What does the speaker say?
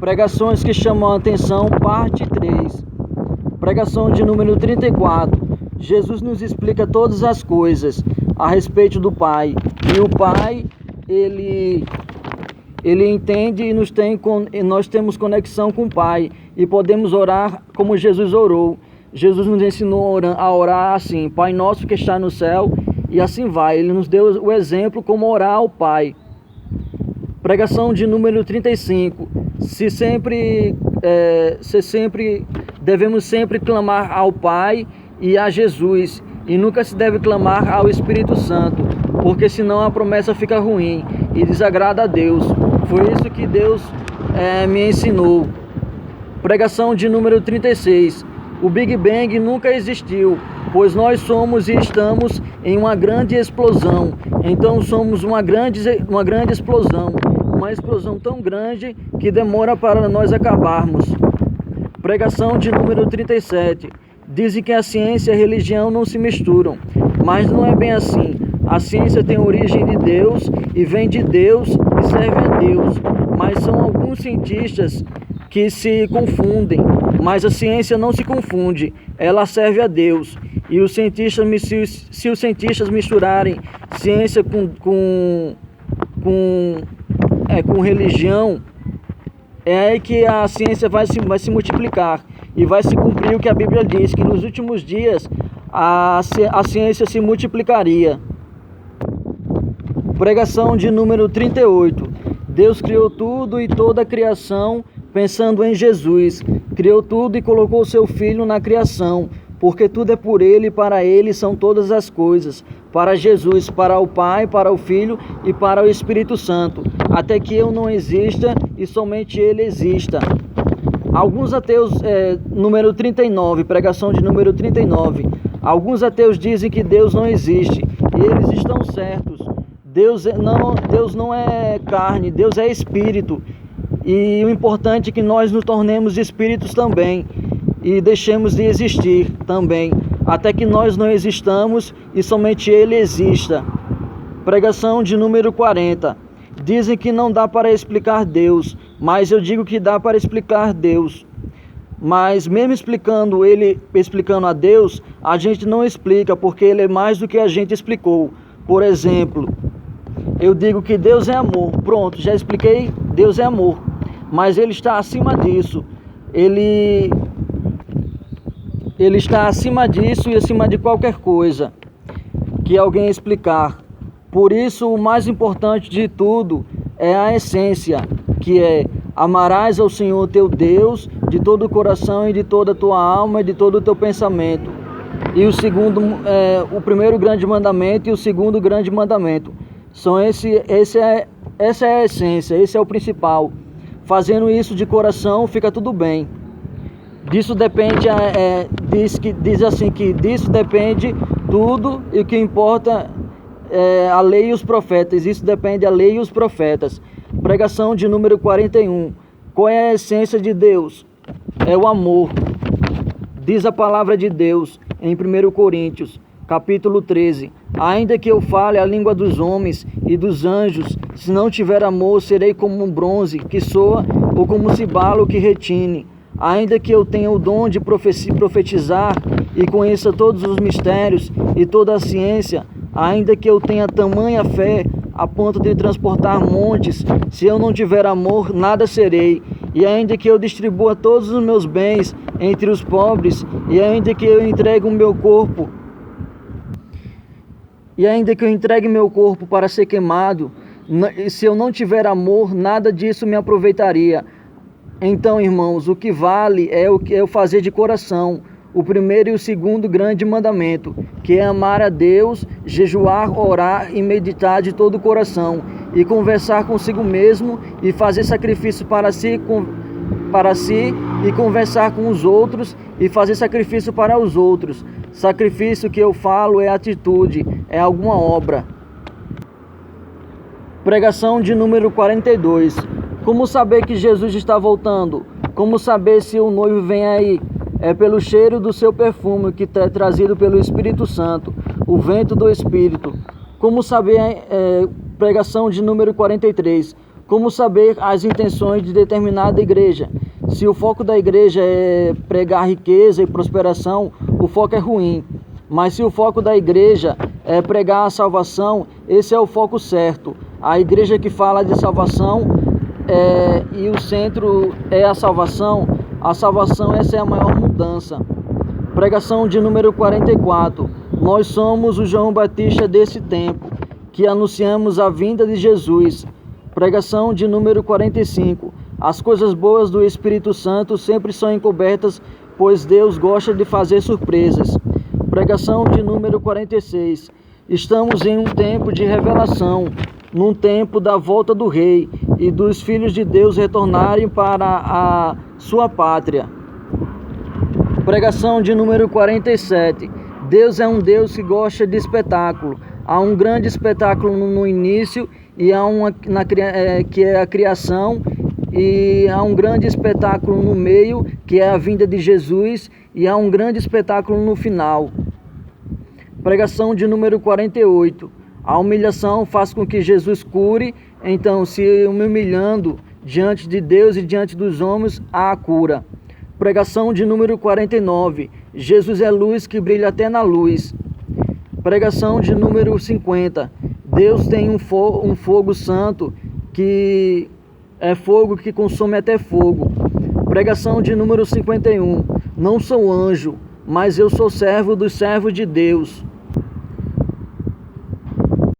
Pregações que chamam a atenção, parte 3. Pregação de número 34. Jesus nos explica todas as coisas a respeito do Pai. E o Pai, Ele entende e nós temos conexão com o Pai. E podemos orar como Jesus orou. Jesus nos ensinou a orar assim: Pai nosso que está no céu, e assim vai. Ele nos deu o exemplo como orar ao Pai. Pregação de número 35. Devemos sempre clamar ao Pai e a Jesus, e nunca se deve clamar ao Espírito Santo, porque senão a promessa fica ruim e desagrada a Deus. Foi isso que Deus me ensinou. Pregação de número 36. O Big Bang nunca existiu, pois nós somos e estamos em uma grande explosão. Então somos uma grande explosão. Uma explosão tão grande que demora para nós acabarmos. Pregação de número 37. Dizem que a ciência e a religião não se misturam, mas não é bem assim. A ciência tem origem de Deus e vem de Deus e serve a Deus, mas são alguns cientistas que se confundem, mas a ciência não se confunde, ela serve a Deus. E os cientistas, se os cientistas misturarem ciência com religião, é aí que a ciência vai se multiplicar e vai se cumprir o que a Bíblia diz, que nos últimos dias a ciência se multiplicaria. Pregação de número 38. Deus criou tudo e toda a criação pensando em Jesus. Criou tudo e colocou seu Filho na criação, porque tudo é por Ele e para Ele são todas as coisas. Para Jesus, para o Pai, para o Filho e para o Espírito Santo, até que eu não exista e somente Ele exista. Alguns ateus, número 39, pregação de número 39. Alguns ateus dizem que Deus não existe, e eles estão certos. Deus não é carne, Deus é Espírito. E o importante é que nós nos tornemos espíritos também, e deixemos de existir também, até que nós não existamos e somente Ele exista. Pregação de número 40. Dizem que não dá para explicar Deus, mas eu digo que dá para explicar Deus. Mas mesmo explicando a Deus, a gente não explica, porque Ele é mais do que a gente explicou. Por exemplo, eu digo que Deus é amor. Pronto, já expliquei, Deus é amor. Mas Ele está acima disso. Ele está acima disso e acima de qualquer coisa que alguém explicar. Por isso, o mais importante de tudo é a essência, que é: amarás ao Senhor teu Deus de todo o coração e de toda a tua alma e de todo o teu pensamento. E o primeiro grande mandamento e o segundo grande mandamento. Essa é a essência, esse é o principal. Fazendo isso de coração, fica tudo bem. Disso depende, diz assim que disso depende tudo, e o que importa é a lei e os profetas. Isso depende da lei e os profetas. Pregação de número 41. Qual é a essência de Deus? É o amor. Diz a palavra de Deus em 1 Coríntios, capítulo 13. Ainda que eu fale a língua dos homens e dos anjos, se não tiver amor, serei como um bronze que soa ou como cibalo que retine. Ainda que eu tenha o dom de profetizar e conheça todos os mistérios e toda a ciência, ainda que eu tenha tamanha fé a ponto de transportar montes, se eu não tiver amor, nada serei. E ainda que eu distribua todos os meus bens entre os pobres, e ainda que eu entregue meu corpo para ser queimado, se eu não tiver amor, nada disso me aproveitaria. Então, irmãos, o que vale é o fazer de coração, o primeiro e o segundo grande mandamento, que é amar a Deus, jejuar, orar e meditar de todo o coração, e conversar consigo mesmo, e fazer sacrifício para si, e conversar com os outros, e fazer sacrifício para os outros. Sacrifício que eu falo é atitude, é alguma obra. Pregação de número 42. Como saber que Jesus está voltando? Como saber se o noivo vem aí? É pelo cheiro do seu perfume, que é trazido pelo Espírito Santo, o vento do Espírito. Como saber? Pregação de número 43. Como saber as intenções de determinada igreja? Se o foco da igreja é pregar riqueza e prosperação, o foco é ruim. Mas se o foco da igreja é pregar a salvação, esse é o foco certo. A igreja que fala de salvação e o centro é a salvação, essa é a maior mudança. Pregação de número 44. Nós somos o João Batista desse tempo, que anunciamos a vinda de Jesus. Pregação de número 45. As coisas boas do Espírito Santo sempre são encobertas, pois Deus gosta de fazer surpresas. Pregação de número 46. Estamos em um tempo de revelação, num tempo da volta do Rei e dos filhos de Deus retornarem para a sua pátria. Pregação de número 47. Deus é um Deus que gosta de espetáculo. Há um grande espetáculo no início e há que é a criação, e há um grande espetáculo no meio, que é a vinda de Jesus, e há um grande espetáculo no final. Pregação de número 48. A humilhação faz com que Jesus cure, então, se me humilhando diante de Deus e diante dos homens, há a cura. Pregação de número 49. Jesus é luz que brilha até na luz. Pregação de número 50. Deus tem um fogo santo que é fogo que consome até fogo. Pregação de número 51. Não sou anjo, mas eu sou servo dos servos de Deus.